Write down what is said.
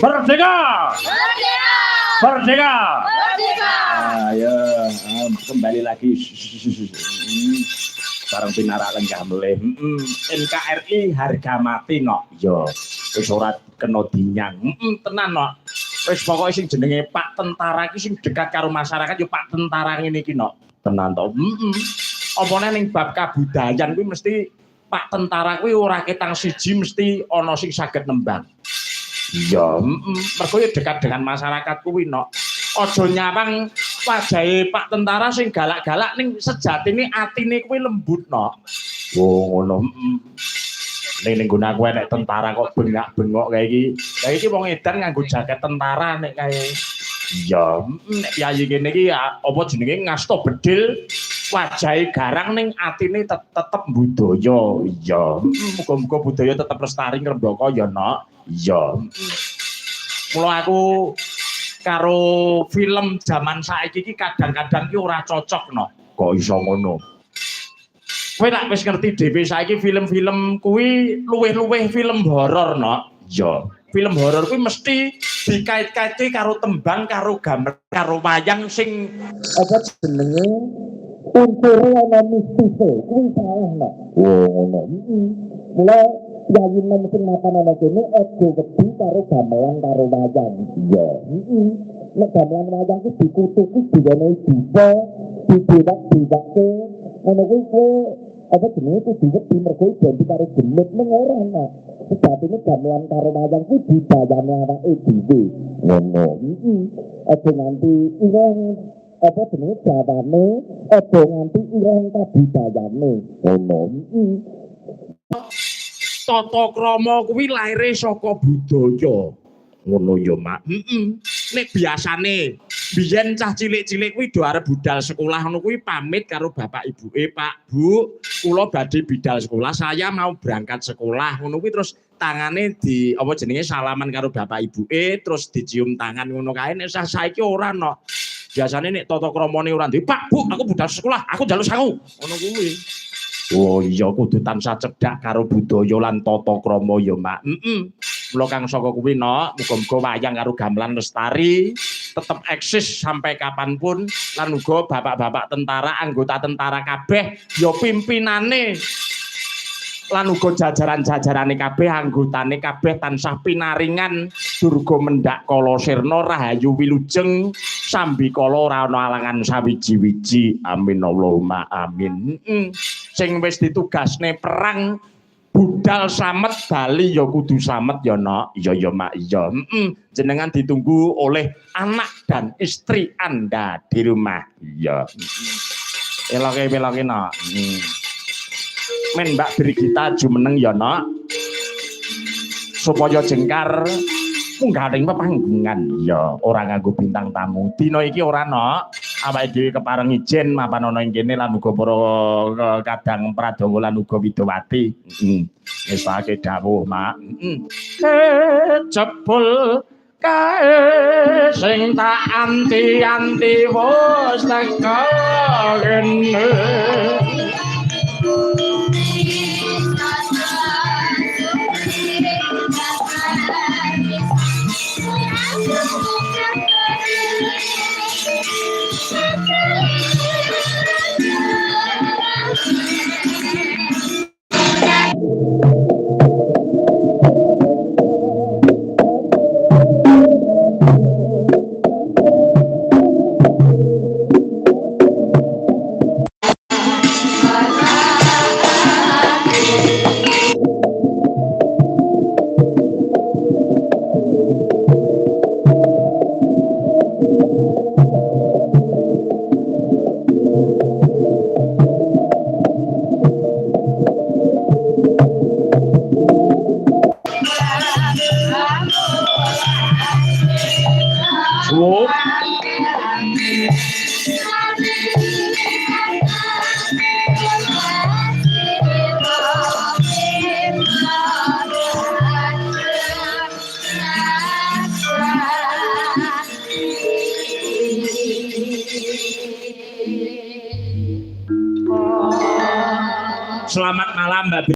Merdeka! Merdeka! Merdeka! Merdeka! Ayo, kembali lagi. Sareng pinarak lenggah melih. NKRI harga mati no. Yo, wis ora kena dinyang. Tenan no. Wis pokoke sing jenenge Pak Tentara iki sing dekat karo masyarakat yo Pak Tentara ngene iki no. Tenan to. Opone ning bab kabudayan kuwi mesti Pak Tentara kuwi ora ketang siji mesti ana sing saged nembang. Iya, mergo ya dekat dengan masyarakat kuwi no. Aja nyawang wajahe Pak Tentara sing galak-galak ning sejatine atine kuwi lembut no. Oh ngono. Ning nggon aku enek tentara kok bengak-bengok kae iki. Lah iki wong edan nganggo jaket tentara nek kae. Iya, nek piyayi kene iki apa jenenge ngasta bedil wajahe garang ning atine tetep budaya. Iya, muga-muga budaya tetep lestari ngrembaka ya no. Iya. Mula aku karo film zaman saiki iki kadang-kadang ki ora cocok no. Kok iso ngono? Kowe lak wis ngerti dhewe saiki film-film kuwi luwih-luwih film horor no. Iya. Film horor kuwi mesti dikait-kaiti karo tembang, karo gambar, karo wayang sing apa jenenge unsure ana mistise kuwi salah no. Oh ngono. Mula yayi sing mapan ana kene aja wedi karo gamelan karo wayang. Iya. Nek gamelan wayang ku dikutuki diwenehi bisa dibewak-bewake ngono kuwi apa jenenge ku diwedi mergo janji karo gemit ning ora ana. Sejatine gamelan karo wayang ku dibayane awake dhewe. Ngono. Aja nganti ireng apa jenenge jawane, aja nganti ireng kabudayane. Ngono. tata krama kuwi laire saka budaya. Ngono ya, Mak. Nek biasane biyen cah cilik-cilik kuwi do arep budal sekolah ngono kuwi pamit karo bapak ibuke, Pak, Bu, kula badhe bidal sekolah, saya mau berangkat sekolah. Ngono kuwi terus tangane di apa jenenge salaman karo bapak ibuke, terus dicium tangan ngono kae. Nek saiki ora no. Biasane nek tata kramane ora ndek, Pak, Bu, aku budal sekolah, aku njaluk sangu. Ngono kuwi. Oh iya kudu tansah cedhak karo budaya lan tata krama ya, Mak. Mula kang saka kuwi no, muga-muga wayang karo gamelan lestari tetep eksis sampai kapanpun lan uga bapak-bapak tentara, anggota tentara kabeh ya pimpinane lan uga jajaran-jajarane kabeh, anggotane kabeh tansah pinaringan durga mendak kala sirna rahayu wilujeng sambi kala ora ana alangan sawiji-wiji. Amin Allahumma amin. Sing wis ditugasne perang budal slamet bali ya kudu slamet ya no. Iya ya Mak iya. Jenengan ditunggu oleh anak dan istri Anda di rumah. Iya. Eloke no. Men Mbak Brigita jumeneng ya no. Supaya jengkar munggaring pepanggungan ya ora nganggo bintang tamu. Dina iki ora no. Awake dhewe kepareng ijen mapan ana ing kene lan uga para kadang Pradhawa lan uga Widowati. Wis pake dawuh, Mak. Jebul kae sing tak anti-anti wis teko kene.